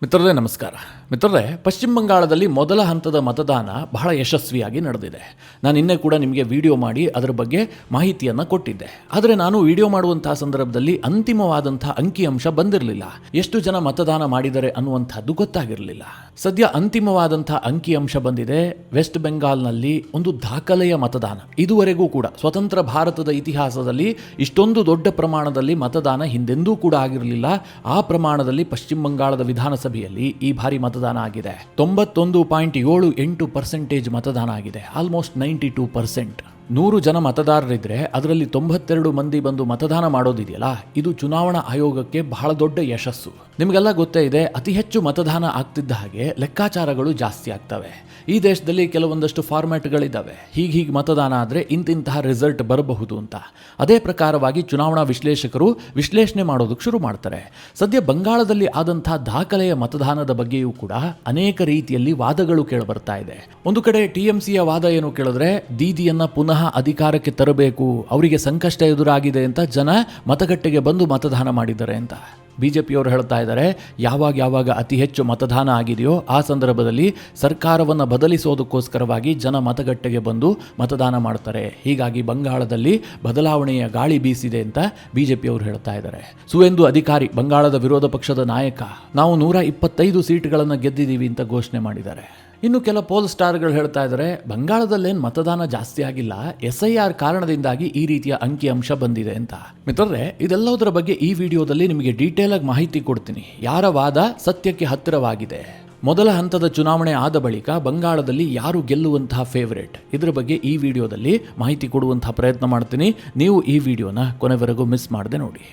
ಮಿತ್ರರೇ ನಮಸ್ಕಾರ. ಮಿತ್ರರೇ, ಪಶ್ಚಿಮ ಬಂಗಾಳದಲ್ಲಿ ಮೊದಲ ಹಂತದ ಮತದಾನ ಬಹಳ ಯಶಸ್ವಿಯಾಗಿ ನಡೆದಿದೆ. ನಾನು ನಿನ್ನೆ ಕೂಡ ನಿಮಗೆ ವಿಡಿಯೋ ಮಾಡಿ ಅದರ ಬಗ್ಗೆ ಮಾಹಿತಿಯನ್ನು ಕೊಟ್ಟಿದ್ದೆ. ಆದರೆ ನಾನು ವಿಡಿಯೋ ಮಾಡುವಂತಹ ಸಂದರ್ಭದಲ್ಲಿ ಅಂತಿಮವಾದಂಥ ಅಂಕಿಅಂಶ ಬಂದಿರಲಿಲ್ಲ. ಎಷ್ಟು ಜನ ಮತದಾನ ಮಾಡಿದ್ದಾರೆ ಅನ್ನುವಂಥದ್ದು ಗೊತ್ತಾಗಿರಲಿಲ್ಲ. ಸದ್ಯ ಅಂತಿಮವಾದಂಥ ಅಂಕಿಅಂಶ ಬಂದಿದೆ. ವೆಸ್ಟ್ ಬೆಂಗಾಲ್ನಲ್ಲಿ ಒಂದು ದಾಖಲೆಯ ಮತದಾನ. ಇದುವರೆಗೂ ಕೂಡ ಸ್ವತಂತ್ರ ಭಾರತದ ಇತಿಹಾಸದಲ್ಲಿ ಇಷ್ಟೊಂದು ದೊಡ್ಡ ಪ್ರಮಾಣದಲ್ಲಿ ಮತದಾನ ಹಿಂದೆಂದೂ ಕೂಡ ಆಗಿರಲಿಲ್ಲ. ಆ ಪ್ರಮಾಣದಲ್ಲಿ ಪಶ್ಚಿಮ ಬಂಗಾಳದ ವಿಧಾನಸಭೆಯಲ್ಲಿ ಈ ಬಾರಿ ಮತದಾನ ಆಗಿದೆ. 91.78% ಮತದಾನ ಆಗಿದೆ. ಆಲ್ಮೋಸ್ಟ್ 92%. 100 ಜನ ಮತದಾರರಿದ್ರೆ ಅದರಲ್ಲಿ 92 ಮಂದಿ ಬಂದು ಮತದಾನ ಮಾಡೋದಿದೆಯಲ್ಲ, ಇದು ಚುನಾವಣಾ ಆಯೋಗಕ್ಕೆ ಬಹಳ ದೊಡ್ಡ ಯಶಸ್ಸು. ನಿಮಗೆಲ್ಲ ಗೊತ್ತೇ ಇದೆ, ಅತಿ ಹೆಚ್ಚು ಮತದಾನ ಆಗ್ತಿದ್ದ ಹಾಗೆ ಲೆಕ್ಕಾಚಾರಗಳು ಜಾಸ್ತಿ ಆಗ್ತವೆ. ಈ ದೇಶದಲ್ಲಿ ಕೆಲವೊಂದಷ್ಟು ಫಾರ್ಮ್ಯಾಟ್ಗಳಿದ್ದಾವೆ. ಹೀಗೆ ಮತದಾನ ಆದರೆ ಇಂತಿಂತಹ ರಿಸಲ್ಟ್ ಬರಬಹುದು ಅಂತ. ಅದೇ ಪ್ರಕಾರವಾಗಿ ಚುನಾವಣಾ ವಿಶ್ಲೇಷಕರು ವಿಶ್ಲೇಷಣೆ ಮಾಡೋದಕ್ಕೆ ಶುರು ಮಾಡ್ತಾರೆ. ಸದ್ಯ ಬಂಗಾಳದಲ್ಲಿ ಆದಂತಹ ದಾಖಲೆಯ ಮತದಾನದ ಬಗ್ಗೆಯೂ ಕೂಡ ಅನೇಕ ರೀತಿಯಲ್ಲಿ ವಾದಗಳು ಕೇಳಬರ್ತಾ ಇದೆ. ಒಂದು ಕಡೆ TMCಯ ವಾದ ಏನು ಕೇಳಿದ್ರೆ, ದೀದಿಯನ್ನ ಪುನಃ ಅಧಿಕಾರಕ್ಕೆ ತರಬೇಕು, ಅವರಿಗೆ ಸಂಕಷ್ಟ ಎದುರಾಗಿದೆ ಅಂತ ಜನ ಮತಗಟ್ಟೆಗೆ ಬಂದು ಮತದಾನ ಮಾಡಿದ್ದಾರೆ ಅಂತ. BJPಯವರು ಹೇಳ್ತಾ ಇದ್ದಾರೆ, ಯಾವಾಗ ಅತಿ ಹೆಚ್ಚು ಮತದಾನ ಆಗಿದೆಯೋ ಆ ಸಂದರ್ಭದಲ್ಲಿ ಸರ್ಕಾರವನ್ನು ಬದಲಿಸೋದಕ್ಕೋಸ್ಕರವಾಗಿ ಜನ ಮತಗಟ್ಟೆಗೆ ಬಂದು ಮತದಾನ ಮಾಡ್ತಾರೆ. ಹೀಗಾಗಿ ಬಂಗಾಳದಲ್ಲಿ ಬದಲಾವಣೆಯ ಗಾಳಿ ಬೀಸಿದೆ ಅಂತ BJPಯವರು ಹೇಳ್ತಾ ಇದ್ದಾರೆ. ಸುವೇಂದು ಅಧಿಕಾರಿ, ಬಂಗಾಳದ ವಿರೋಧ ಪಕ್ಷದ ನಾಯಕ, ನಾವು 125 ಸೀಟ್ಗಳನ್ನು ಗೆದ್ದಿದ್ದೀವಿ ಅಂತ ಘೋಷಣೆ ಮಾಡಿದ್ದಾರೆ. ಇನ್ನು ಕೆಲ ಪೋಲ್ ಸ್ಟಾರ್ಗಳು ಹೇಳ್ತಾ ಇದ್ದಾರೆ, ಬಂಗಾಳದಲ್ಲೇನು ಮತದಾನ ಜಾಸ್ತಿ ಆಗಿಲ್ಲ, SIR ಕಾರಣದಿಂದಾಗಿ ಈ ರೀತಿಯ ಅಂಕಿಅಂಶ ಬಂದಿದೆ ಅಂತ. ಮಿತ್ರರೇ, ಇದೆಲ್ಲದರ ಬಗ್ಗೆ ಈ ವಿಡಿಯೋದಲ್ಲಿ ನಿಮಗೆ ಡೀಟೇಲ್ ಆಗಿ ಮಾಹಿತಿ ಕೊಡ್ತೀನಿ. ಯಾರ ವಾದ ಸತ್ಯಕ್ಕೆ ಹತ್ತಿರವಾಗಿದೆ, ಮೊದಲ ಹಂತದ ಚುನಾವಣೆ ಆದ ಬಳಿಕ ಬಂಗಾಳದಲ್ಲಿ ಯಾರು ಗೆಲ್ಲುವಂತಹ ಫೇವರೇಟ್, ಇದರ ಬಗ್ಗೆ ಈ ವಿಡಿಯೋದಲ್ಲಿ ಮಾಹಿತಿ ಕೊಡುವಂತಹ ಪ್ರಯತ್ನ ಮಾಡ್ತೀನಿ. ನೀವು ಈ ವಿಡಿಯೋನ ಕೊನೆವರೆಗೂ ಮಿಸ್ ಮಾಡದೆ ನೋಡಿ.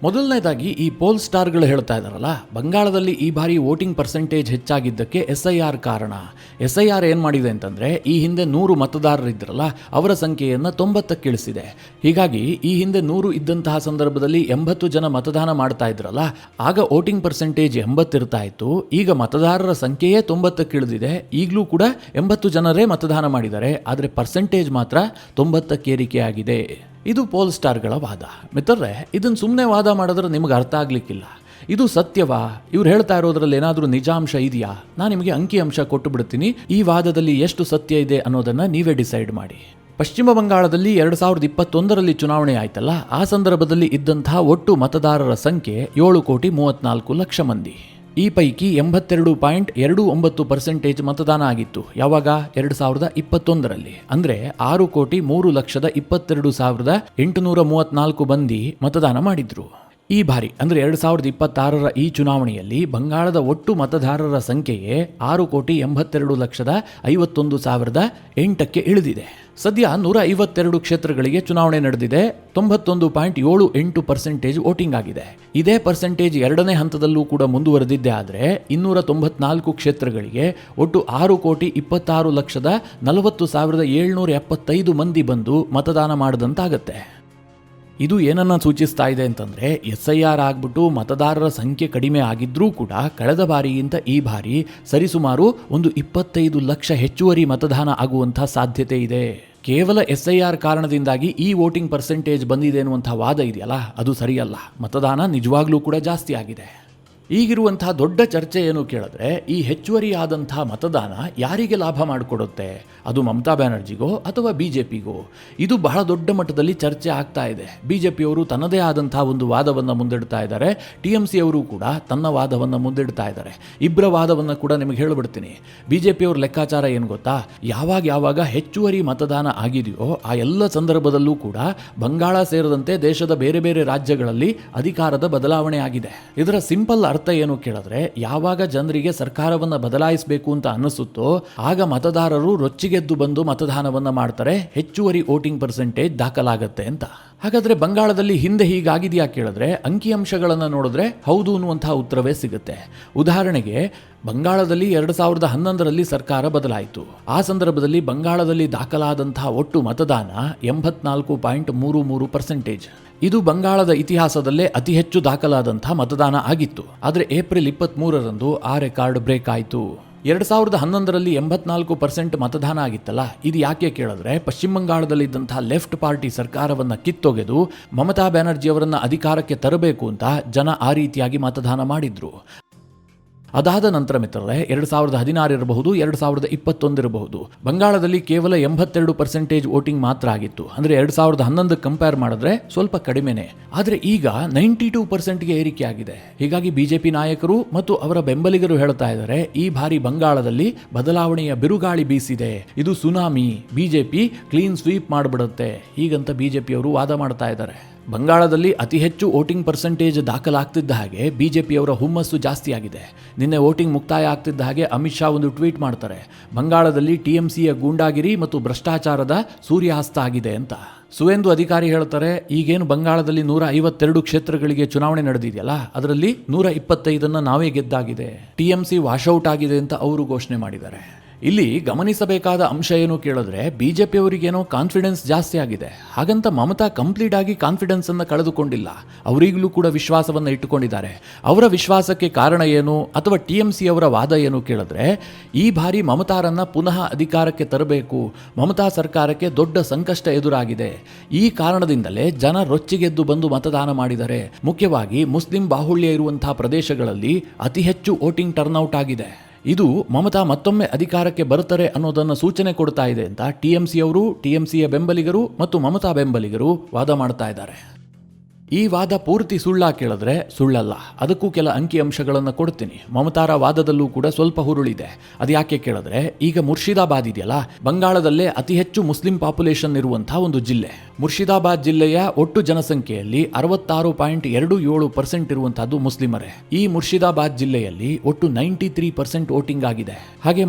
ಮೊದಲನೇದಾಗಿ ಈ ಪೋಲ್ ಸ್ಟಾರ್ಗಳು ಹೇಳ್ತಾ ಇದ್ದಾರಲ್ಲ, ಬಂಗಾಳದಲ್ಲಿ ಈ ಬಾರಿ ವೋಟಿಂಗ್ ಪರ್ಸೆಂಟೇಜ್ ಹೆಚ್ಚಾಗಿದ್ದಕ್ಕೆ SIR ಕಾರಣ. SIR ಏನು ಮಾಡಿದೆ ಅಂತಂದರೆ, ಈ ಹಿಂದೆ 100 ಮತದಾರರಿದ್ರಲ್ಲ ಅವರ ಸಂಖ್ಯೆಯನ್ನು 90ಕ್ಕೆ ಇಳಿಸಿದೆ. ಹೀಗಾಗಿ ಈ ಹಿಂದೆ 100 ಇದ್ದಂತಹ ಸಂದರ್ಭದಲ್ಲಿ 80 ಜನ ಮತದಾನ ಮಾಡ್ತಾ ಇದ್ರಲ್ಲ, ಆಗ ವೋಟಿಂಗ್ ಪರ್ಸೆಂಟೇಜ್ 80 ಇರ್ತಾ ಇತ್ತು. ಈಗ ಮತದಾರರ ಸಂಖ್ಯೆಯೇ 90ಕ್ಕೆ ಇಳಿದಿದೆ. ಈಗಲೂ ಕೂಡ 80 ಜನರೇ ಮತದಾನ ಮಾಡಿದ್ದಾರೆ, ಆದರೆ ಪರ್ಸೆಂಟೇಜ್ ಮಾತ್ರ 90ಕ್ಕೆ ಏರಿಕೆಯಾಗಿದೆ. ಇದು ಪೋಲ್ ಸ್ಟಾರ್ಗಳ ವಾದ. ಮಿತ್ರರೇ, ಇದನ್ನು ಸುಮ್ಮನೆ ವಾದ ಮಾಡಿದ್ರೆ ನಿಮಗೆ ಅರ್ಥ ಆಗಲಿಕ್ಕಿಲ್ಲ. ಇದು ಸತ್ಯವಾ? ಇವ್ರು ಹೇಳ್ತಾ ಇರೋದ್ರಲ್ಲಿ ಏನಾದರೂ ನಿಜಾಂಶ ಇದೆಯಾ? ನಾನು ನಿಮಗೆ ಅಂಕಿಅಂಶ ಕೊಟ್ಟು ಬಿಡ್ತೀನಿ. ಈ ವಾದದಲ್ಲಿ ಎಷ್ಟು ಸತ್ಯ ಇದೆ ಅನ್ನೋದನ್ನು ನೀವೇ ಡಿಸೈಡ್ ಮಾಡಿ. ಪಶ್ಚಿಮ ಬಂಗಾಳದಲ್ಲಿ 2021ರಲ್ಲಿ ಚುನಾವಣೆ ಆಯ್ತಲ್ಲ, ಆ ಸಂದರ್ಭದಲ್ಲಿ ಇದ್ದಂತಹ ಒಟ್ಟು ಮತದಾರರ ಸಂಖ್ಯೆ 7,34,00,000 ಮಂದಿ. ಈ ಪೈಕಿ 82.29% ಮತದಾನ ಆಗಿತ್ತು. ಯಾವಾಗ? 2021ರಲ್ಲಿ. ಅಂದರೆ 6,03,22,834 ಮಂದಿ ಮತದಾನ ಮಾಡಿದ್ರು. ಈ ಬಾರಿ ಅಂದರೆ 2026ರ ಈ ಚುನಾವಣೆಯಲ್ಲಿ ಬಂಗಾಳದ ಒಟ್ಟು ಮತದಾರರ ಸಂಖ್ಯೆಯೇ 6,82,51,008ಕ್ಕೆ ಇಳಿದಿದೆ. ಸದ್ಯ 152 ಕ್ಷೇತ್ರಗಳಿಗೆ ಚುನಾವಣೆ ನಡೆದಿದೆ. 91.78% ವೋಟಿಂಗ್ ಆಗಿದೆ. ಇದೇ ಪರ್ಸೆಂಟೇಜ್ ಎರಡನೇ ಹಂತದಲ್ಲೂ ಕೂಡ ಮುಂದುವರೆದಿದ್ದೆ ಆದರೆ 294 ಕ್ಷೇತ್ರಗಳಿಗೆ ಒಟ್ಟು 6,22,40,775 ಮಂದಿ ಬಂದು ಮತದಾನ ಮಾಡಿದಂತಾಗತ್ತೆ. ಇದು ಏನನ್ನ ಸೂಚಿಸ್ತಾ ಇದೆ ಅಂತಂದರೆ, SIR ಆಗ್ಬಿಟ್ಟು ಮತದಾರರ ಸಂಖ್ಯೆ ಕಡಿಮೆ ಆಗಿದ್ರೂ ಕೂಡ ಕಳೆದ ಬಾರಿಗಿಂತ ಈ ಬಾರಿ ಸರಿಸುಮಾರು ಒಂದು 25 ಲಕ್ಷ ಹೆಚ್ಚುವರಿ ಮತದಾನ ಆಗುವಂಥ ಸಾಧ್ಯತೆ ಇದೆ. ಕೇವಲ SIR ಕಾರಣದಿಂದಾಗಿ ಈ ವೋಟಿಂಗ್ ಪರ್ಸೆಂಟೇಜ್ ಬಂದಿದೆ ಅನ್ನುವಂಥ ವಾದ ಇದೆಯಲ್ಲ, ಅದು ಸರಿಯಲ್ಲ. ಮತದಾನ ನಿಜವಾಗ್ಲೂ ಕೂಡ ಜಾಸ್ತಿ ಆಗಿದೆ. ಈಗಿರುವಂತಹ ದೊಡ್ಡ ಚರ್ಚೆ ಏನು ಕೇಳಿದ್ರೆ, ಈ ಹೆಚ್ಚುವರಿಯಾದಂತಹ ಮತದಾನ ಯಾರಿಗೆ ಲಾಭ ಮಾಡಿಕೊಡುತ್ತೆ? ಅದು ಮಮತಾ ಬ್ಯಾನರ್ಜಿಗೋ ಅಥವಾ BJPಗೋ? ಇದು ಬಹಳ ದೊಡ್ಡ ಮಟ್ಟದಲ್ಲಿ ಚರ್ಚೆ ಆಗ್ತಾ ಇದೆ. BJPಯವರು ತನ್ನದೇ ಆದಂತಹ ಒಂದು ವಾದವನ್ನು ಮುಂದಿಡ್ತಾ ಇದ್ದಾರೆ. TMCಯವರು ಕೂಡ ತನ್ನ ವಾದವನ್ನು ಮುಂದಿಡ್ತಾ ಇದ್ದಾರೆ. ಇಬ್ಬರ ವಾದವನ್ನು ಕೂಡ ನಿಮಗೆ ಹೇಳಿಬಿಡ್ತೀನಿ. BJPಯವ್ರ ಲೆಕ್ಕಾಚಾರ ಏನು ಗೊತ್ತಾ? ಯಾವಾಗ ಹೆಚ್ಚುವರಿ ಮತದಾನ ಆಗಿದೆಯೋ ಆ ಎಲ್ಲ ಸಂದರ್ಭದಲ್ಲೂ ಕೂಡ ಬಂಗಾಳ ಸೇರಿದಂತೆ ದೇಶದ ಬೇರೆ ಬೇರೆ ರಾಜ್ಯಗಳಲ್ಲಿ ಅಧಿಕಾರದ ಬದಲಾವಣೆ ಆಗಿದೆ. ಇದರ ಸಿಂಪಲ್ ಅರ್ಥ ಏನು ಕೇಳಿದ್ರೆ, ಯಾವಾಗ ಜನರಿಗೆ ಸರ್ಕಾರವನ್ನು ಬದಲಾಯಿಸಬೇಕು ಅಂತ ಅನಿಸುತ್ತೋ ಆಗ ಮತದಾರರು ರೊಚ್ಚಿಗೆದ್ದು ಬಂದು ಮತದಾನವನ್ನು ಮಾಡ್ತಾರೆ, ಹೆಚ್ಚುವರಿ ವೋಟಿಂಗ್ ಪರ್ಸೆಂಟೇಜ್ ದಾಖಲಾಗತ್ತೆ ಅಂತ. ಹಾಗಾದ್ರೆ ಬಂಗಾಳದಲ್ಲಿ ಹಿಂದೆ ಹೀಗಾಗಿದೆಯಾ ಕೇಳಿದ್ರೆ, ಅಂಕಿಅಂಶಗಳನ್ನು ನೋಡಿದ್ರೆ ಹೌದು ಅನ್ನುವಂತಹ ಉತ್ತರವೇ ಸಿಗುತ್ತೆ. ಉದಾಹರಣೆಗೆ, ಬಂಗಾಳದಲ್ಲಿ 2011ರಲ್ಲಿ ಸರ್ಕಾರ ಬದಲಾಯಿತು. ಆ ಸಂದರ್ಭದಲ್ಲಿ ಬಂಗಾಳದಲ್ಲಿ ದಾಖಲಾದಂತಹ ಒಟ್ಟು ಮತದಾನ 84.33%. ಇದು ಬಂಗಾಳದ ಇತಿಹಾಸದಲ್ಲೇ ಅತಿ ಹೆಚ್ಚು ದಾಖಲಾದಂತಹ ಮತದಾನ ಆಗಿತ್ತು. ಆದರೆ ಏಪ್ರಿಲ್ 23ರಂದು ಆ ರೆಕಾರ್ಡ್ ಬ್ರೇಕ್ ಆಯಿತು. 2011ರಲ್ಲಿ 84% ಮತದಾನ ಆಗಿತ್ತಲ್ಲ, ಇದು ಯಾಕೆ ಕೇಳಿದ್ರೆ, ಪಶ್ಚಿಮ ಬಂಗಾಳದಲ್ಲಿದ್ದಂತಹ ಲೆಫ್ಟ್ ಪಾರ್ಟಿ ಸರ್ಕಾರವನ್ನು ಕಿತ್ತೊಗೆದು ಮಮತಾ ಬ್ಯಾನರ್ಜಿ ಅವರನ್ನು ಅಧಿಕಾರಕ್ಕೆ ತರಬೇಕು ಅಂತ ಜನ ಆ ರೀತಿಯಾಗಿ ಮತದಾನ ಮಾಡಿದ್ರು. ಅದಾದ ನಂತರ ಮಿತ್ರರೇ 2016 ಇರಬಹುದು, 2021 ಇರಬಹುದು, ಬಂಗಾಳದಲ್ಲಿ ಕೇವಲ 82% ವೋಟಿಂಗ್ ಮಾತ್ರ ಆಗಿತ್ತು. ಅಂದ್ರೆ 2011 ಕಂಪೇರ್ ಮಾಡಿದ್ರೆ ಸ್ವಲ್ಪ ಕಡಿಮೆನೆ. ಆದ್ರೆ ಈಗ 92%ಗೆ ಏರಿಕೆ ಆಗಿದೆ. ಹೀಗಾಗಿ ಬಿಜೆಪಿ ನಾಯಕರು ಮತ್ತು ಅವರ ಬೆಂಬಲಿಗರು ಹೇಳ್ತಾ ಇದ್ದಾರೆ, ಈ ಬಾರಿ ಬಂಗಾಳದಲ್ಲಿ ಬದಲಾವಣೆಯ ಬಿರುಗಾಳಿ ಬೀಸಿದೆ, ಇದು ಸುನಾಮಿ, ಬಿಜೆಪಿ ಕ್ಲೀನ್ ಸ್ವೀಪ್ ಮಾಡಿಬಿಡುತ್ತೆ ಹೀಗಂತ ಬಿಜೆಪಿಯವರು ವಾದ ಮಾಡ್ತಾ ಇದ್ದಾರೆ. ಬಂಗಾಳದಲ್ಲಿ ಅತಿ ಹೆಚ್ಚು ವೋಟಿಂಗ್ ಪರ್ಸೆಂಟೇಜ್ ದಾಖಲಾಗ್ತಿದ್ದ ಹಾಗೆ ಬಿಜೆಪಿಯವರ ಹುಮ್ಮಸ್ಸು ಜಾಸ್ತಿ ಆಗಿದೆ. ನಿನ್ನೆ ವೋಟಿಂಗ್ ಮುಕ್ತಾಯ ಆಗ್ತಿದ್ದ ಹಾಗೆ ಅಮಿತ್ ಶಾ ಒಂದು ಟ್ವೀಟ್ ಮಾಡ್ತಾರೆ, ಬಂಗಾಳದಲ್ಲಿ ಟಿಎಂಸಿಯ ಗೂಂಡಾಗಿರಿ ಮತ್ತು ಭ್ರಷ್ಟಾಚಾರದ ಸೂರ್ಯಾಸ್ತ ಆಗಿದೆ ಅಂತ. ಸುವೇಂದು ಅಧಿಕಾರಿ ಹೇಳ್ತಾರೆ, ಈಗೇನು ಬಂಗಾಳದಲ್ಲಿ 152 ಕ್ಷೇತ್ರಗಳಿಗೆ ಚುನಾವಣೆ ನಡೆದಿದೆಯಲ್ಲ, ಅದರಲ್ಲಿ 125 ನಾವೇ ಗೆದ್ದಾಗಿದೆ, ಟಿಎಂಸಿ ವಾಶೌಟ್ ಆಗಿದೆ ಅಂತ ಅವರು ಘೋಷಣೆ ಮಾಡಿದ್ದಾರೆ. ಇಲ್ಲಿ ಗಮನಿಸಬೇಕಾದ ಅಂಶ ಏನು ಕೇಳಿದ್ರೆ, ಬಿಜೆಪಿಯವರಿಗೇನೋ ಕಾನ್ಫಿಡೆನ್ಸ್ ಜಾಸ್ತಿ ಆಗಿದೆ. ಹಾಗಂತ ಮಮತಾ ಕಂಪ್ಲೀಟ್ ಆಗಿ ಕಾನ್ಫಿಡೆನ್ಸ್ ಅನ್ನು ಕಳೆದುಕೊಂಡಿಲ್ಲ. ಅವರಿಗಲೂ ಕೂಡ ವಿಶ್ವಾಸವನ್ನು ಇಟ್ಟುಕೊಂಡಿದ್ದಾರೆ. ಅವರ ವಿಶ್ವಾಸಕ್ಕೆ ಕಾರಣ ಏನು ಅಥವಾ ಟಿಎಂಸಿ ಅವರ ವಾದ ಏನು ಕೇಳಿದ್ರೆ, ಈ ಬಾರಿ ಮಮತಾರನ್ನ ಪುನಃ ಅಧಿಕಾರಕ್ಕೆ ತರಬೇಕು, ಮಮತಾ ಸರ್ಕಾರಕ್ಕೆ ದೊಡ್ಡ ಸಂಕಷ್ಟ ಎದುರಾಗಿದೆ, ಈ ಕಾರಣದಿಂದಲೇ ಜನ ರೊಚ್ಚಿಗೆದ್ದು ಬಂದು ಮತದಾನ ಮಾಡಿದ್ದಾರೆ. ಮುಖ್ಯವಾಗಿ ಮುಸ್ಲಿಂ ಬಾಹುಳ್ಯ ಇರುವಂತಹ ಪ್ರದೇಶಗಳಲ್ಲಿ ಅತಿ ಹೆಚ್ಚು ವೋಟಿಂಗ್ ಟರ್ನ್ಔಟ್ ಆಗಿದೆ. ಇದು ಮಮತಾ ಮತ್ತೊಮ್ಮೆ ಅಧಿಕಾರಕ್ಕೆ ಬರ್ತಾರೆ ಅನ್ನೋದನ್ನು ಸೂಚನೆ ಕೊಡ್ತಾ ಇದೆ ಅಂತ ಟಿಎಂಸಿಯವರು, ಟಿಎಂಸಿಯ ಬೆಂಬಲಿಗರು ಮತ್ತು ಮಮತಾ ಬೆಂಬಲಿಗರು ವಾದ ಮಾಡ್ತಾ ಇದ್ದಾರೆ. ಈ ವಾದ ಪೂರ್ತಿ ಸುಳ್ಳ ಕೇಳಿದ್ರೆ ಸುಳ್ಳಲ್ಲ. ಅದಕ್ಕೂ ಕೆಲ ಅಂಕಿಅಂಶಗಳನ್ನು ಕೊಡ್ತೀನಿ. ಮಮತಾರ ವಾದದಲ್ಲೂ ಕೂಡ ಸ್ವಲ್ಪ ಹುರುಳಿದೆ. ಅದು ಯಾಕೆ ಕೇಳಿದ್ರೆ, ಈಗ ಮುರ್ಷಿದಾಬಾದ್ ಇದೆಯಲ್ಲ, ಬಂಗಾಳದಲ್ಲೇ ಅತಿ ಹೆಚ್ಚು ಮುಸ್ಲಿಂ ಪಾಪ್ಯುಲೇಷನ್ ಇರುವಂತಹ ಒಂದು ಜಿಲ್ಲೆ. ಮುರ್ಷಿದಾಬಾದ್ ಜಿಲ್ಲೆಯ ಒಟ್ಟು ಜನಸಂಖ್ಯೆಯಲ್ಲಿ 66.27% ಇರುವಂತಹದ್ದು ಮುಸ್ಲಿಮರೇ. ಈ ಮುರ್ಷಿದಾಬಾದ್ ಜಿಲ್ಲೆಯಲ್ಲಿ ಒಟ್ಟು 93% ವೋಟಿಂಗ್ ಆಗಿದೆ. ಹಾಗೆ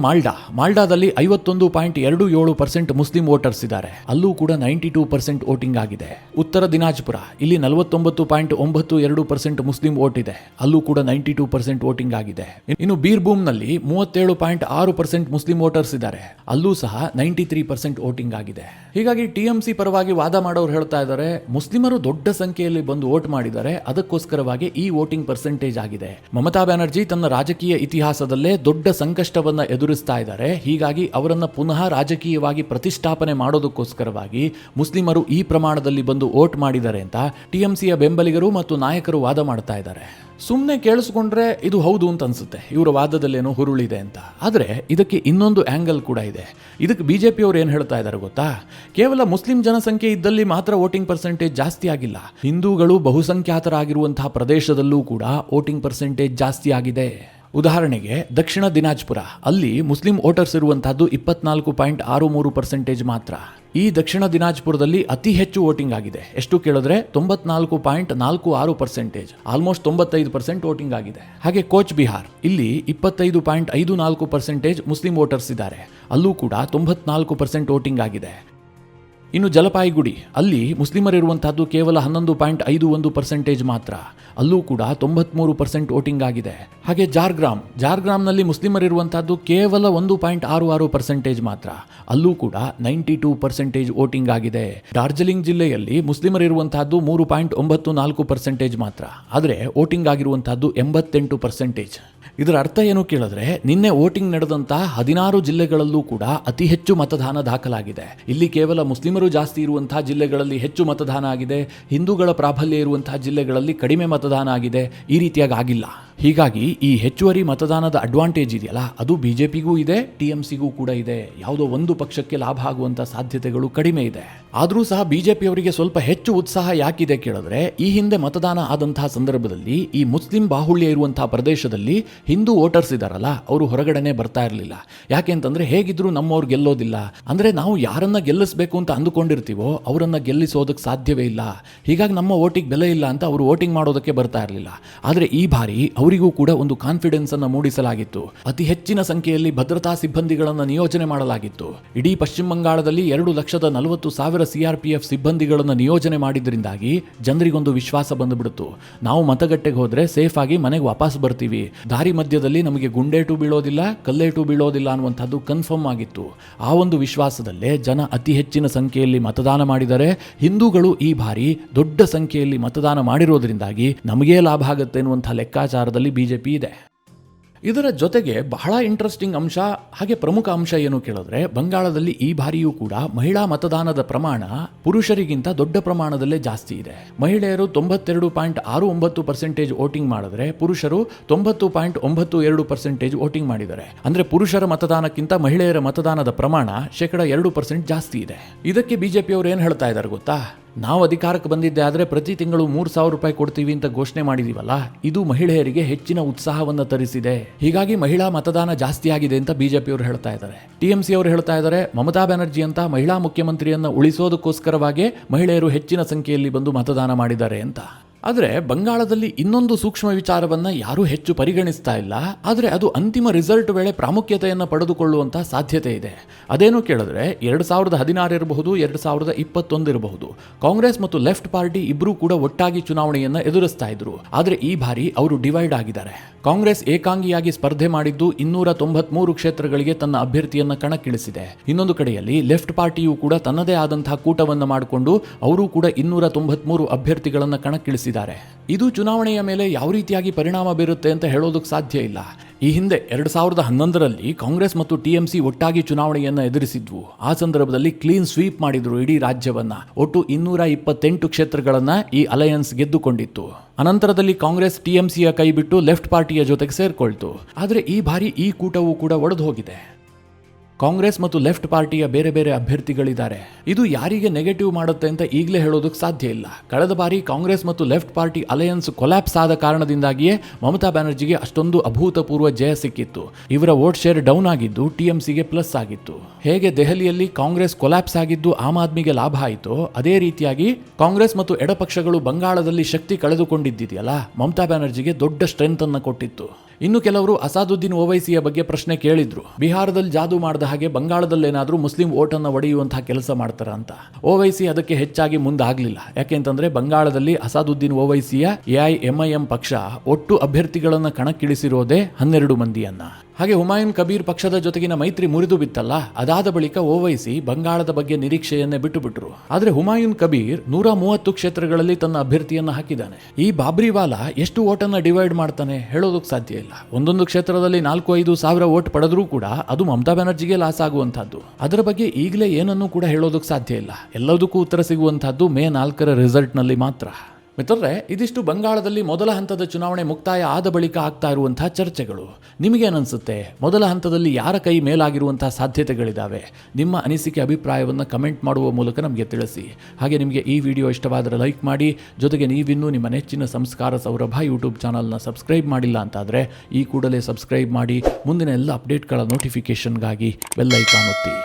ಮಾಲ್ಡಾದಲ್ಲಿ 51.27% ಮುಸ್ಲಿಂ ವೋಟರ್ಸ್ ಇದ್ದಾರೆ, ಅಲ್ಲೂ ಕೂಡ 92% ವೋಟಿಂಗ್ ಆಗಿದೆ. ಉತ್ತರ ದಿನಾಜ್ಪುರ ಇಲ್ಲಿ 49.92% ಮುಸ್ಲಿಂ ವೋಟ್ ಇದೆ, ಅಲ್ಲೂ ಕೂಡ 92% ವೋಟಿಂಗ್ ಆಗಿದೆ. ಇನ್ನು ಬೀರ್ಭೂಮ್ನಲ್ಲಿ 37.6% ಮುಸ್ಲಿಂ ವೋಟರ್ಸ್ ಇದ್ದಾರೆ, ಅಲ್ಲೂ ಸಹ 93% ವೋಟಿಂಗ್ ಆಗಿದೆ. ಹೀಗಾಗಿ ಟಿಎಂಸಿ ಪರವಾಗಿ ವಾದ ಮಾಡೋರು ಹೇಳ್ತಾ ಇದ್ದಾರೆ, ಮುಸ್ಲಿಮರು ದೊಡ್ಡ ಸಂಖ್ಯೆಯಲ್ಲಿ ಬಂದು ವೋಟ್ ಮಾಡಿದ್ದಾರೆ, ಅದಕ್ಕೋಸ್ಕರವಾಗಿ ಈ ವೋಟಿಂಗ್ ಪರ್ಸೆಂಟೇಜ್ ಆಗಿದೆ. ಮಮತಾ ಬ್ಯಾನರ್ಜಿ ತನ್ನ ರಾಜಕೀಯ ಇತಿಹಾಸದಲ್ಲೇ ದೊಡ್ಡ ಸಂಕಷ್ಟವನ್ನ ಎದುರಿಸ್ತಾ ಇದ್ದಾರೆ. ಹೀಗಾಗಿ ಅವರನ್ನ ಪುನಃ ರಾಜಕೀಯವಾಗಿ ಪ್ರತಿಷ್ಠಾಪನೆ ಮಾಡೋದಕ್ಕೋಸ್ಕರವಾಗಿ ಮುಸ್ಲಿಮರು ಈ ಪ್ರಮಾಣದಲ್ಲಿ ಬಂದು ವೋಟ್ ಮಾಡಿದ್ದಾರೆ ಅಂತ ಟಿಎಂಸಿಯ ಬೆಂಬಲಿಗರು ಮತ್ತು ನಾಯಕರು ವಾದ ಮಾಡ್ತಾ ಇದ್ದಾರೆ. ಸುಮ್ಮನೆ ಕೇಳಿಸ್ಕೊಂಡ್ರೆ ಇದು ಹೌದು ಅಂತ ಅನ್ಸುತ್ತೆ, ಇವರ ವಾದದಲ್ಲೇನೋ ಹುರುಳಿದೆ ಅಂತ. ಆದರೆ ಇದಕ್ಕೆ ಇನ್ನೊಂದು ಆಂಗಲ್ ಕೂಡ ಇದೆ. ಇದಕ್ಕೆ ಬಿಜೆಪಿಯವರು ಏನು ಹೇಳ್ತಾ ಇದ್ದಾರೆ ಗೊತ್ತಾ, ಕೇವಲ ಮುಸ್ಲಿಂ ಜನಸಂಖ್ಯೆ ಇದ್ದಲ್ಲಿ ಮಾತ್ರ ವೋಟಿಂಗ್ ಪರ್ಸೆಂಟೇಜ್ ಜಾಸ್ತಿ ಆಗಿಲ್ಲ, ಹಿಂದೂಗಳು ಬಹುಸಂಖ್ಯಾತರಾಗಿರುವಂತಹ ಪ್ರದೇಶದಲ್ಲೂ ಕೂಡ ವೋಟಿಂಗ್ ಪರ್ಸೆಂಟೇಜ್ ಜಾಸ್ತಿ ಆಗಿದೆ. ಉದಾಹರಣೆಗೆ ದಕ್ಷಿಣ ದಿನಾಜ್ಪುರ, ಅಲ್ಲಿ ಮುಸ್ಲಿಂ ವೋಟರ್ಸ್ ಇರುವಂತಹದ್ದು 24.63% ಮಾತ್ರ. ಈ ದಕ್ಷಿಣ ದಿನಾಜ್ಪುರದಲ್ಲಿ ಅತಿ ಹೆಚ್ಚು ವೋಟಿಂಗ್ ಆಗಿದೆ. ಎಷ್ಟು ಕೇಳಿದ್ರೆ 94.46%, ಆಲ್ಮೋಸ್ಟ್ 95% ವೋಟಿಂಗ್ ಆಗಿದೆ. ಹಾಗೆ ಕೋಚ್ ಬಿಹಾರ್, ಇಲ್ಲಿ 25.54% ಮುಸ್ಲಿಂ ವೋಟರ್ಸ್ ಇದ್ದಾರೆ, ಅಲ್ಲೂ ಕೂಡ 94% ವೋಟಿಂಗ್ ಆಗಿದೆ. ಇನ್ನು ಜಲಪಾಯಿಗುಡಿ, ಅಲ್ಲಿ ಮುಸ್ಲಿಮರಿರುವಂತಹದ್ದು ಕೇವಲ 11.51% ಮಾತ್ರ, ಅಲ್ಲೂ ಕೂಡ 93% ವೋಟಿಂಗ್ ಆಗಿದೆ. ಹಾಗೆ ಜಾರ್ಗ್ರಾಮ್ನಲ್ಲಿ ಮುಸ್ಲಿಮರಿರುವಂತಹದ್ದು ಕೇವಲ 1.66% ಮಾತ್ರ, ಅಲ್ಲೂ ಕೂಡ 92% ವೋಟಿಂಗ್ ಆಗಿದೆ. ಡಾರ್ಜಿಲಿಂಗ್ ಜಿಲ್ಲೆಯಲ್ಲಿ ಮುಸ್ಲಿಮರಿರುವಂತಹದ್ದು 3.94% ಮಾತ್ರ, ಆದರೆ ವೋಟಿಂಗ್ ಆಗಿರುವಂತಹದ್ದು 88%. ಇದರ ಅರ್ಥ ಏನು ಕೇಳಿದ್ರೆ, ನಿನ್ನೆ ವೋಟಿಂಗ್ ನಡೆದಂತ 16 ಜಿಲ್ಲೆಗಳಲ್ಲೂ ಕೂಡ ಅತಿ ಹೆಚ್ಚು ಮತದಾನ ದಾಖಲಾಗಿದೆ. ಇಲ್ಲಿ ಕೇವಲ ಮುಸ್ಲಿಮರು ಜಾಸ್ತಿ ಇರುವಂತಹ ಜಿಲ್ಲೆಗಳಲ್ಲಿ ಹೆಚ್ಚು ಮತದಾನ ಆಗಿದೆ, ಹಿಂದೂಗಳ ಪ್ರಾಬಲ್ಯ ಇರುವಂತಹ ಜಿಲ್ಲೆಗಳಲ್ಲಿ ಕಡಿಮೆ ಮತದಾನ ಆಗಿದೆ, ಈ ರೀತಿಯಾಗಿ ಆಗಿಲ್ಲ. ಹೀಗಾಗಿ ಈ ಹೆಚ್ಚುವರಿ ಮತದಾನದ ಅಡ್ವಾಂಟೇಜ್ ಇದೆಯಲ್ಲ, ಅದು ಬಿಜೆಪಿಗೂ ಇದೆ, ಟಿಎಂಸಿಗೂ ಕೂಡ ಇದೆ. ಯಾವುದೋ ಒಂದು ಪಕ್ಷಕ್ಕೆ ಲಾಭ ಆಗುವಂತ ಸಾಧ್ಯತೆಗಳು ಕಡಿಮೆ ಇದೆ. ಆದರೂ ಸಹ ಬಿಜೆಪಿಯವರಿಗೆ ಸ್ವಲ್ಪ ಹೆಚ್ಚು ಉತ್ಸಾಹ ಯಾಕಿದೆ ಕೇಳಿದ್ರೆ, ಈ ಹಿಂದೆ ಮತದಾನ ಆದಂತಹ ಸಂದರ್ಭದಲ್ಲಿ ಈ ಮುಸ್ಲಿಂ ಬಾಹುಳ್ಯ ಇರುವಂತಹ ಪ್ರದೇಶದಲ್ಲಿ ಹಿಂದೂ ವೋಟರ್ಸ್ ಇದಾರಲ್ಲ, ಅವರು ಹೊರಗಡೆನೆ ಬರ್ತಾ ಇರಲಿಲ್ಲ. ಯಾಕೆ ಅಂತಂದ್ರೆ, ಹೇಗಿದ್ರು ನಮ್ಮವ್ರು ಗೆಲ್ಲೋದಿಲ್ಲ, ಅಂದ್ರೆ ನಾವು ಯಾರನ್ನ ಗೆಲ್ಲಿಸಬೇಕು ಅಂತ ಅಂದುಕೊಂಡಿರ್ತೀವೋ ಅವರನ್ನ ಗೆಲ್ಲಿಸೋದಕ್ಕೆ ಸಾಧ್ಯವೇ ಇಲ್ಲ, ಹೀಗಾಗಿ ನಮ್ಮ ವೋಟಿಗೆ ಬೆಲೆ ಇಲ್ಲ ಅಂತ ಅವರು ವೋಟಿಂಗ್ ಮಾಡೋದಕ್ಕೆ ಬರ್ತಾ ಇರಲಿಲ್ಲ. ಆದರೆ ಈ ಬಾರಿ ಅವರಿಗೂ ಕೂಡ ಒಂದು ಕಾನ್ಫಿಡೆನ್ಸ್ ಅನ್ನು ಮೂಡಿಸಲಾಗಿತ್ತು. ಅತಿ ಹೆಚ್ಚಿನ ಸಂಖ್ಯೆಯಲ್ಲಿ ಭದ್ರತಾ ಸಿಬ್ಬಂದಿಗಳನ್ನು ನಿಯೋಜನೆ ಮಾಡಲಾಗಿತ್ತು. ಇಡೀ ಪಶ್ಚಿಮ ಬಂಗಾಳದಲ್ಲಿ 2,40,000 CRPF ಸಿಬ್ಬಂದಿಗಳನ್ನು ನಿಯೋಜನೆ ಮಾಡಿದ್ರಿಂದಾಗಿ ಜನರಿಗೊಂದು ವಿಶ್ವಾಸ ಬಂದುಬಿಡ್ತು, ನಾವು ಮತಗಟ್ಟೆಗೆ ಹೋದ್ರೆ ಸೇಫ್ ಆಗಿ ಮನೆಗೆ ವಾಪಸ್ ಬರ್ತೀವಿ, ದಾರಿ ಮಧ್ಯದಲ್ಲಿ ನಮಗೆ ಗುಂಡೇಟು ಬೀಳೋದಿಲ್ಲ, ಕಲ್ಲೇಟು ಬೀಳೋದಿಲ್ಲ ಅನ್ನುವಂಥದ್ದು ಕನ್ಫರ್ಮ್ ಆಗಿತ್ತು. ಆ ಒಂದು ವಿಶ್ವಾಸದಲ್ಲೇ ಜನ ಅತಿ ಹೆಚ್ಚಿನ ಸಂಖ್ಯೆಯಲ್ಲಿ ಮತದಾನ ಮಾಡಿದರೆ, ಹಿಂದೂಗಳು ಈ ಬಾರಿ ದೊಡ್ಡ ಸಂಖ್ಯೆಯಲ್ಲಿ ಮತದಾನ ಮಾಡಿರೋದ್ರಿಂದಾಗಿ ನಮಗೇ ಲಾಭ ಆಗುತ್ತೆ ಎನ್ನುವಂಥ ಲೆಕ್ಕಾಚಾರದಲ್ಲಿ ಬಿಜೆಪಿ ಇದೆ. ಇದರ ಜೊತೆಗೆ ಬಹಳ ಇಂಟ್ರೆಸ್ಟಿಂಗ್ ಅಂಶ ಹಾಗೆ ಪ್ರಮುಖ ಅಂಶ ಏನು ಕೇಳಿದ್ರೆ, ಬಂಗಾಳದಲ್ಲಿ ಈ ಬಾರಿಯೂ ಕೂಡ ಮಹಿಳಾ ಮತದಾನದ ಪ್ರಮಾಣ ಪುರುಷರಿಗಿಂತ ದೊಡ್ಡ ಪ್ರಮಾಣದಲ್ಲೇ ಜಾಸ್ತಿ ಇದೆ. ಮಹಿಳೆಯರು 92.69% ವೋಟಿಂಗ್ ಮಾಡಿದ್ರೆ ಪುರುಷರು 90.92% ವೋಟಿಂಗ್ ಮಾಡಿದ್ದಾರೆ. ಅಂದ್ರೆ ಪುರುಷರ ಮತದಾನಕ್ಕಿಂತ ಮಹಿಳೆಯರ ಮತದಾನದ ಪ್ರಮಾಣ 2% ಜಾಸ್ತಿ ಇದೆ. ಇದಕ್ಕೆ ಬಿಜೆಪಿಯವರು ಏನ್ ಹೇಳ್ತಾ ಇದ್ದಾರೆ ಗೊತ್ತಾ? ನಾವು ಅಧಿಕಾರಕ್ಕೆ ಬಂದಿದ್ದೆ ಆದರೆ ಪ್ರತಿ ತಿಂಗಳು 3,000 ರೂಪಾಯಿ ಕೊಡ್ತೀವಿ ಅಂತ ಘೋಷಣೆ ಮಾಡಿದೀವಲ್ಲ, ಇದು ಮಹಿಳೆಯರಿಗೆ ಹೆಚ್ಚಿನ ಉತ್ಸಾಹವನ್ನು ತರಿಸಿದೆ. ಹೀಗಾಗಿ ಮಹಿಳಾ ಮತದಾನ ಜಾಸ್ತಿ ಆಗಿದೆ ಅಂತ ಬಿಜೆಪಿಯವರು ಹೇಳ್ತಾ ಇದ್ದಾರೆ. ಟಿಎಂಸಿ ಅವರು ಹೇಳ್ತಾ ಇದ್ದಾರೆ, ಮಮತಾ ಬ್ಯಾನರ್ಜಿ ಅಂತ ಮಹಿಳಾ ಮುಖ್ಯಮಂತ್ರಿಯನ್ನ ಉಳಿಸೋದಕ್ಕೋಸ್ಕರವಾಗಿ ಮಹಿಳೆಯರು ಹೆಚ್ಚಿನ ಸಂಖ್ಯೆಯಲ್ಲಿ ಬಂದು ಮತದಾನ ಮಾಡಿದ್ದಾರೆ ಅಂತ. ಆದರೆ ಬಂಗಾಳದಲ್ಲಿ ಇನ್ನೊಂದು ಸೂಕ್ಷ್ಮ ವಿಚಾರವನ್ನ ಯಾರೂ ಹೆಚ್ಚು ಪರಿಗಣಿಸ್ತಾ ಇಲ್ಲ, ಆದರೆ ಅದು ಅಂತಿಮ ರಿಸಲ್ಟ್ ವೇಳೆ ಪ್ರಾಮುಖ್ಯತೆಯನ್ನು ಪಡೆದುಕೊಳ್ಳುವಂತ ಸಾಧ್ಯತೆ ಇದೆ. ಅದೇನು ಕೇಳಿದ್ರೆ 2016 ಇರಬಹುದು, 2021 ಇರಬಹುದು, ಕಾಂಗ್ರೆಸ್ ಮತ್ತು ಲೆಫ್ಟ್ ಪಾರ್ಟಿ ಇಬ್ಬರೂ ಕೂಡ ಒಟ್ಟಾಗಿ ಚುನಾವಣೆಯನ್ನ ಎದುರಿಸ್ತಾ ಇದ್ರು. ಆದರೆ ಈ ಬಾರಿ ಅವರು ಡಿವೈಡ್ ಆಗಿದ್ದಾರೆ. ಕಾಂಗ್ರೆಸ್ ಏಕಾಂಗಿಯಾಗಿ ಸ್ಪರ್ಧೆ ಮಾಡಿದ್ದು 293 ಕ್ಷೇತ್ರಗಳಿಗೆ ತನ್ನ ಅಭ್ಯರ್ಥಿಯನ್ನ ಕಣಕ್ಕಿಳಿಸಿದೆ. ಇನ್ನೊಂದು ಕಡೆಯಲ್ಲಿ ಲೆಫ್ಟ್ ಪಾರ್ಟಿಯೂ ಕೂಡ ತನ್ನದೇ ಆದಂತಹ ಕೂಟವನ್ನು ಮಾಡಿಕೊಂಡು ಅವರು ಕೂಡ 293 ಅಭ್ಯರ್ಥಿಗಳನ್ನ ಕಣಕ್ಕಿಳಿಸಿದ್ದಾರೆ. ಇದು ಚುನಾವಣೆಯ ಮೇಲೆ ಯಾವ ರೀತಿಯಾಗಿ ಪರಿಣಾಮ ಬೀರುತ್ತೆ ಅಂತ ಹೇಳೋದಕ್ಕೆ ಸಾಧ್ಯ ಇಲ್ಲ. ಈ ಹಿಂದೆ 2011ರಲ್ಲಿ ಕಾಂಗ್ರೆಸ್ ಮತ್ತು ಟಿಎಂಸಿ ಒಟ್ಟಾಗಿ ಚುನಾವಣೆಯನ್ನ ಎದುರಿಸಿದ್ವು. ಆ ಸಂದರ್ಭದಲ್ಲಿ ಕ್ಲೀನ್ ಸ್ವೀಪ್ ಮಾಡಿದ್ರು ಇಡೀ ರಾಜ್ಯವನ್ನ. ಒಟ್ಟು 228 ಕ್ಷೇತ್ರಗಳನ್ನ ಈ ಅಲಯನ್ಸ್ ಗೆದ್ದುಕೊಂಡಿತ್ತು. ಅನಂತರದಲ್ಲಿ ಕಾಂಗ್ರೆಸ್ ಟಿಎಂಸಿಯ ಕೈ ಬಿಟ್ಟು ಲೆಫ್ಟ್ ಪಾರ್ಟಿಯ ಜೊತೆಗೆ ಸೇರ್ಕೊಳ್ತು. ಆದರೆ ಈ ಬಾರಿ ಈ ಕೂಟವೂ ಕೂಡ ಒಡೆದು ಹೋಗಿದೆ. ಕಾಂಗ್ರೆಸ್ ಮತ್ತು ಲೆಫ್ಟ್ ಪಾರ್ಟಿಯ ಬೇರೆ ಬೇರೆ ಅಭ್ಯರ್ಥಿಗಳಿದ್ದಾರೆ. ಇದು ಯಾರಿಗೆ ನೆಗೆಟಿವ್ ಮಾಡುತ್ತೆ ಅಂತ ಈಗಲೇ ಹೇಳೋದಕ್ಕೆ ಸಾಧ್ಯ ಇಲ್ಲ. ಕಳೆದ ಬಾರಿ ಕಾಂಗ್ರೆಸ್ ಮತ್ತು ಲೆಫ್ಟ್ ಪಾರ್ಟಿ ಅಲಯನ್ಸ್ ಕೊಲ್ಯಾಪ್ಸ್ ಆದ ಕಾರಣದಿಂದಾಗಿಯೇ ಮಮತಾ ಬ್ಯಾನರ್ಜಿಗೆ ಅಷ್ಟೊಂದು ಅಭೂತಪೂರ್ವ ಜಯ ಸಿಕ್ಕಿತ್ತು. ಇವರ ವೋಟ್ ಶೇರ್ ಡೌನ್ ಆಗಿದ್ದು ಟಿಎಂಸಿಗೆ ಪ್ಲಸ್ ಆಗಿತ್ತು. ಹೇಗೆ ದೆಹಲಿಯಲ್ಲಿ ಕಾಂಗ್ರೆಸ್ ಕೊಲ್ಯಾಪ್ಸ್ ಆಗಿದ್ದು ಆಮ್ ಆದ್ಮಿಗೆ ಲಾಭ ಆಯಿತೋ, ಅದೇ ರೀತಿಯಾಗಿ ಕಾಂಗ್ರೆಸ್ ಮತ್ತು ಎಡಪಕ್ಷಗಳು ಬಂಗಾಳದಲ್ಲಿ ಶಕ್ತಿ ಕಳೆದುಕೊಂಡಿದ್ದಿದೆಯಲ್ಲ, ಮಮತಾ ಬ್ಯಾನರ್ಜಿಗೆ ದೊಡ್ಡ ಸ್ಟ್ರೆಂತ್ ಅನ್ನು ಕೊಟ್ಟಿತ್ತು. ಇನ್ನು ಕೆಲವರು ಅಸಾದುದ್ದೀನ್ ಓವೈಸಿಯ ಬಗ್ಗೆ ಪ್ರಶ್ನೆ ಕೇಳಿದ್ರು. ಬಿಹಾರದಲ್ಲಿ ಜಾದು ಮಾಡಿದ ಹಾಗೆ ಬಂಗಾಳದಲ್ಲೇನಾದ್ರೂ ಮುಸ್ಲಿಂ ಓಟನ್ನು ಒಡೆಯುವಂತಹ ಕೆಲಸ ಮಾಡ್ತಾರ ಅಂತ. ಓವೈಸಿ ಅದಕ್ಕೆ ಹೆಚ್ಚಾಗಿ ಮುಂದಾಗಲಿಲ್ಲ. ಯಾಕೆಂತಂದ್ರೆ ಬಂಗಾಳದಲ್ಲಿ ಅಸಾದುದ್ದೀನ್ ಓವೈಸಿಯ AIMIM ಪಕ್ಷ ಒಟ್ಟು ಅಭ್ಯರ್ಥಿಗಳನ್ನ ಕಣಕ್ಕಿಳಿಸಿರೋದೇ 12 ಮಂದಿಯನ್ನ. ಹಾಗೆ ಹುಮಾಯೂನ್ ಕಬೀರ್ ಪಕ್ಷದ ಜೊತೆಗಿನ ಮೈತ್ರಿ ಮುರಿದು ಬಿತ್ತಲ್ಲ, ಅದಾದ ಬಳಿಕ ಓವೈಸಿ ಬಂಗಾಳದ ಬಗ್ಗೆ ನಿರೀಕ್ಷೆಯನ್ನೇ ಬಿಟ್ಟುಬಿಟ್ರು. ಆದ್ರೆ ಹುಮಾಯೂನ್ ಕಬೀರ್ 130 ಕ್ಷೇತ್ರಗಳಲ್ಲಿ ತನ್ನ ಅಭ್ಯರ್ಥಿಯನ್ನ ಹಾಕಿದ್ದಾನೆ. ಈ ಬಾಬ್ರಿವಾಲಾ ಎಷ್ಟು ಓಟನ್ನ ಡಿವೈಡ್ ಮಾಡ್ತಾನೆ ಹೇಳೋದಕ್ಕೆ ಸಾಧ್ಯ ಇಲ್ಲ. ಒಂದೊಂದು ಕ್ಷೇತ್ರದಲ್ಲಿ 4-5 ಸಾವಿರ ವೋಟ್ ಪಡೆದ್ರೂ ಕೂಡ ಅದು ಮಮತಾ ಬ್ಯಾನರ್ಜಿಗೆ ಲಾಸ್ ಆಗುವಂತಹದ್ದು. ಅದರ ಬಗ್ಗೆ ಈಗಲೇ ಏನನ್ನೂ ಕೂಡ ಹೇಳೋದಕ್ಕೆ ಸಾಧ್ಯ ಇಲ್ಲ. ಎಲ್ಲದಕ್ಕೂ ಉತ್ತರ ಸಿಗುವಂತಹದ್ದು ಮೇ 4ರ ರಿಸಲ್ಟ್ ನಲ್ಲಿ ಮಾತ್ರ. ಮಿತ್ರರೇ, ಇದಿಷ್ಟು ಬಂಗಾಳದಲ್ಲಿ ಮೊದಲ ಹಂತದ ಚುನಾವಣೆ ಮುಕ್ತಾಯ ಆದ ಬಳಿಕ ಆಗ್ತಾ ಇರುವಂತಹ ಚರ್ಚೆಗಳು. ನಿಮಗೇನನ್ಸುತ್ತೆ? ಮೊದಲ ಹಂತದಲ್ಲಿ ಯಾರ ಕೈ ಮೇಲಾಗಿರುವಂತಹ ಸಾಧ್ಯತೆಗಳಿದ್ದಾವೆ? ನಿಮ್ಮ ಅನಿಸಿಕೆ ಅಭಿಪ್ರಾಯವನ್ನು ಕಮೆಂಟ್ ಮಾಡುವ ಮೂಲಕ ನಮಗೆ ತಿಳಿಸಿ. ಹಾಗೆ ನಿಮಗೆ ಈ ವಿಡಿಯೋ ಇಷ್ಟವಾದರೆ ಲೈಕ್ ಮಾಡಿ. ಜೊತೆಗೆ ನೀವಿನ್ನೂ ನಿಮ್ಮ ನೆಚ್ಚಿನ ಸಂಸ್ಕಾರ ಸೌರಭ ಯೂಟ್ಯೂಬ್ ಚಾನಲ್ನ ಸಬ್ಸ್ಕ್ರೈಬ್ ಮಾಡಿಲ್ಲ ಅಂತಾದರೆ ಈ ಕೂಡಲೇ ಸಬ್ಸ್ಕ್ರೈಬ್ ಮಾಡಿ. ಮುಂದಿನ ಎಲ್ಲ ಅಪ್ಡೇಟ್ಗಳ ನೋಟಿಫಿಕೇಷನ್ಗಾಗಿ ಬೆಲ್ ಐಕಾನ್ ಒತ್ತಿ.